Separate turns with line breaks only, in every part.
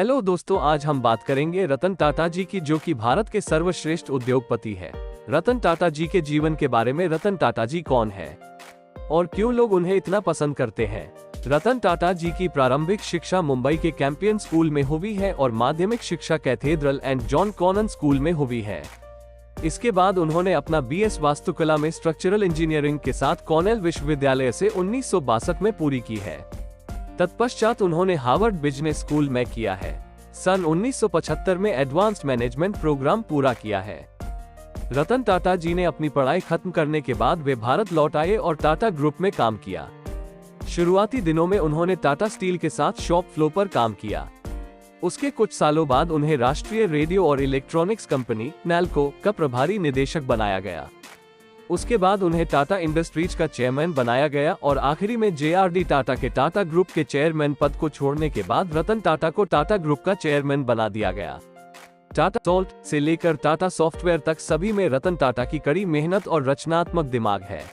Hello दोस्तों, आज हम बात करेंगे रतन टाटा जी की, जो कि भारत के सर्वश्रेष्ठ उद्योगपति है। रतन टाटा जी के जीवन के बारे में। रतन टाटा जी कौन है और क्यों लोग उन्हें इतना पसंद करते हैं? रतन टाटा जी की प्रारंभिक शिक्षा मुंबई के कैंपियन स्कूल में हुई है और माध्यमिक शिक्षा Cathedral and John Connon school में हुई है। इसके बाद उन्होंने अपना बीएस वास्तुकला में स्ट्रक्चरल इंजीनियरिंग के साथ कॉर्नेल विश्वविद्यालय से 1962 में पूरी की है। तत्पश्चात उन्होंने हार्वर्ड बिजनेस स्कूल में किया है। सन 1975 में एडवांस्ड मैनेजमेंट प्रोग्राम पूरा किया है। रतन टाटा जी ने अपनी पढ़ाई खत्म करने के बाद वे भारत लौट आए और टाटा ग्रुप में काम किया। शुरुआती दिनों में उन्होंने टाटा स्टील के साथ शॉप फ्लोर पर काम किया। उसके कुछ सालों बाद उन्हें राष्ट्रीय रेडियो और इलेक्ट्रॉनिक्स कंपनी नैल्को का प्रभारी निदेशक बनाया गया। उसके बाद उन्हें टाटा इंडस्ट्रीज का चेयरमैन बनाया गया और आखिरी में जेआरडी टाटा के टाटा ग्रुप के चेयरमैन पद को छोड़ने के बाद रतन टाटा को टाटा ग्रुप का चेयरमैन बना दिया गया। टाटा सॉल्ट से लेकर टाटा सॉफ्टवेयर तक सभी में रतन टाटा की कड़ी मेहनत और रचनात्मक दिमाग है।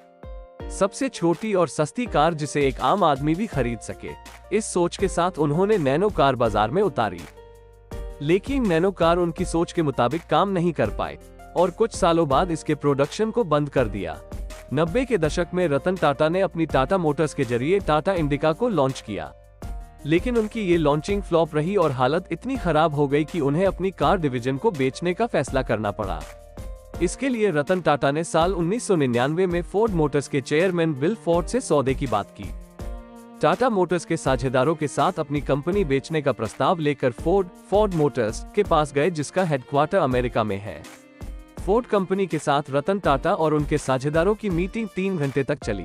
सबसे छोटी और सस्ती कार जिसे एक आम आदमी भी खरीद सके, इस सोच के साथ उन्होंने नैनो कार बाजार में उतारी। लेकिन नैनो कार उनकी सोच के मुताबिक काम नहीं कर पाए और कुछ सालों बाद इसके प्रोडक्शन को बंद कर दिया। 90 के दशक में रतन टाटा ने अपनी टाटा मोटर्स के जरिए टाटा इंडिका को लॉन्च किया, लेकिन उनकी ये लॉन्चिंग फ्लॉप रही और हालत इतनी खराब हो गई कि उन्हें अपनी कार डिवीजन को बेचने का फैसला करना पड़ा। इसके लिए रतन टाटा ने साल 1999 में फोर्ड मोटर्स के चेयरमैन बिल फोर्ड से सौदे की बात की। टाटा मोटर्स के साझेदारों के साथ अपनी कंपनी बेचने का प्रस्ताव लेकर फोर्ड मोटर्स के पास गए, जिसका हेडक्वार्टर अमेरिका में है। फोर्ड कंपनी के साथ रतन टाटा और उनके साझेदारों की मीटिंग 3 घंटे तक चली।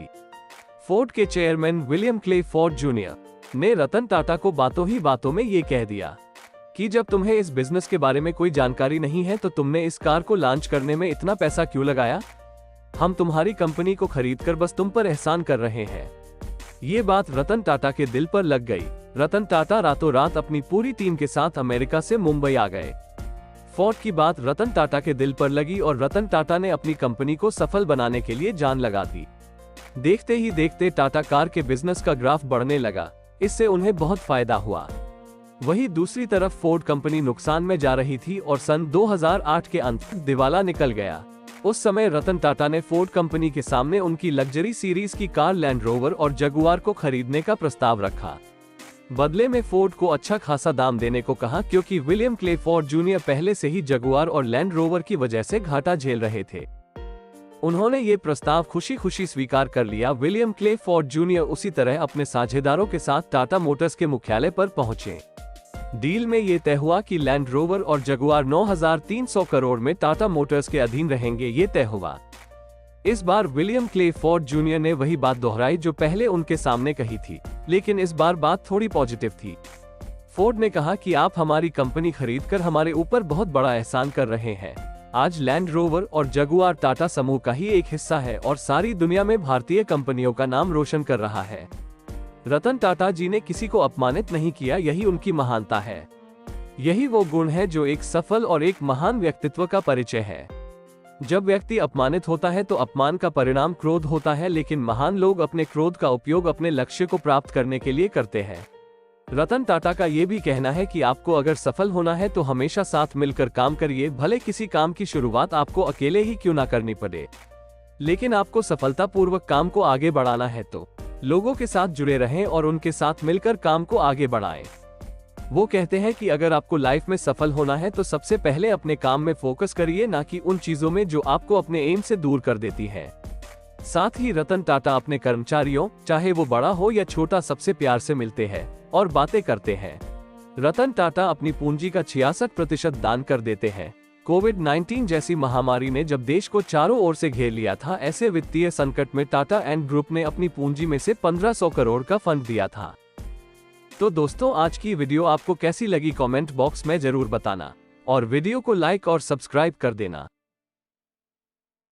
फोर्ड के chairman William clay Ford junior ने रतन टाटा को बातों ही बातों में ये कह दिया कि जब तुम्हें इस बिजनेस के बारे में कोई जानकारी नहीं है तो तुमने इस कार को लॉन्च करने में इतना पैसा क्यों लगाया? हम तुम्हारी कंपनी को खरीदकर बस तुम पर एहसान कर रहे हैं। ये बात रतन टाटा के दिल पर लग गई। रतन टाटा रातों रात अपनी पूरी टीम के साथ अमेरिका से मुंबई आ गए। फोर्ड की बात रतन टाटा के दिल पर लगी और रतन टाटा ने अपनी कंपनी को सफल बनाने के लिए जान लगा दी। देखते ही देखते टाटा कार के बिजनेस का ग्राफ बढ़ने लगा। इससे उन्हें बहुत फायदा हुआ। वहीं दूसरी तरफ फोर्ड कंपनी नुकसान में जा रही थी और सन 2008 के अंत तक दिवाला निकल गया। उस समय रतन टाटा ने फोर्ड कंपनी के सामने उनकी लग्जरी सीरीज की कार लैंड रोवर और जगुआर को खरीदने का प्रस्ताव रखा। बदले में फोर्ड को अच्छा खासा दाम देने को कहा, क्योंकि विलियम क्ले फोर्ड जूनियर पहले से ही जगुआर और लैंड रोवर की वजह से घाटा झेल रहे थे। उन्होंने ये प्रस्ताव खुशी खुशी स्वीकार कर लिया। विलियम क्ले फोर्ड जूनियर उसी तरह अपने साझेदारों के साथ टाटा मोटर्स के मुख्यालय पर पहुंचे। डील में ये तय हुआ कि लैंड रोवर और जगुआर 9,300 करोड़ में टाटा मोटर्स के अधीन रहेंगे। ये तय हुआ। इस बार विलियम क्ले फोर्ड जूनियर ने वही बात दोहराई जो पहले उनके सामने कही थी, लेकिन इस बार बात थोड़ी पॉजिटिव थी। फोर्ड ने कहा कि आप हमारी कंपनी खरीदकर हमारे ऊपर बहुत बड़ा एहसान कर रहे हैं। आज लैंड रोवर और जगुआर टाटा समूह का ही एक हिस्सा है और सारी दुनिया में भारतीय कंपनियों का नाम रोशन कर रहा है। रतन टाटा जी ने किसी को अपमानित नहीं किया, यही उनकी महानता है। यही वो गुण है जो एक सफल और एक महान व्यक्तित्व का परिचय है। जब व्यक्ति अपमानित होता है तो अपमान का परिणाम क्रोध होता है, लेकिन महान लोग अपने क्रोध का उपयोग अपने लक्ष्य को प्राप्त करने के लिए करते हैं। रतन टाटा का ये भी कहना है कि आपको अगर सफल होना है तो हमेशा साथ मिलकर काम करिए, भले किसी काम की शुरुआत आपको अकेले ही क्यों ना करनी पड़े। लेकिन आपको सफलतापूर्वक काम को आगे बढ़ाना है तो लोगों के साथ जुड़े रहें और उनके साथ मिलकर काम को आगे बढ़ाएं। वो कहते हैं कि अगर आपको लाइफ में सफल होना है तो सबसे पहले अपने काम में फोकस करिए, ना कि उन चीजों में जो आपको अपने एम से दूर कर देती हैं। साथ ही रतन टाटा अपने कर्मचारियों, चाहे वो बड़ा हो या छोटा, सबसे प्यार से मिलते हैं और बातें करते हैं। रतन टाटा अपनी पूंजी का 66% दान कर देते हैं। कोविड-19 जैसी महामारी ने जब देश को चारों ओर से घेर लिया था, ऐसे वित्तीय संकट में टाटा एंड ग्रुप ने अपनी पूंजी में से 1500 करोड़ का फंड दिया था। तो दोस्तों, आज की वीडियो आपको कैसी लगी कमेंट बॉक्स में जरूर बताना और वीडियो को लाइक और सब्सक्राइब कर देना।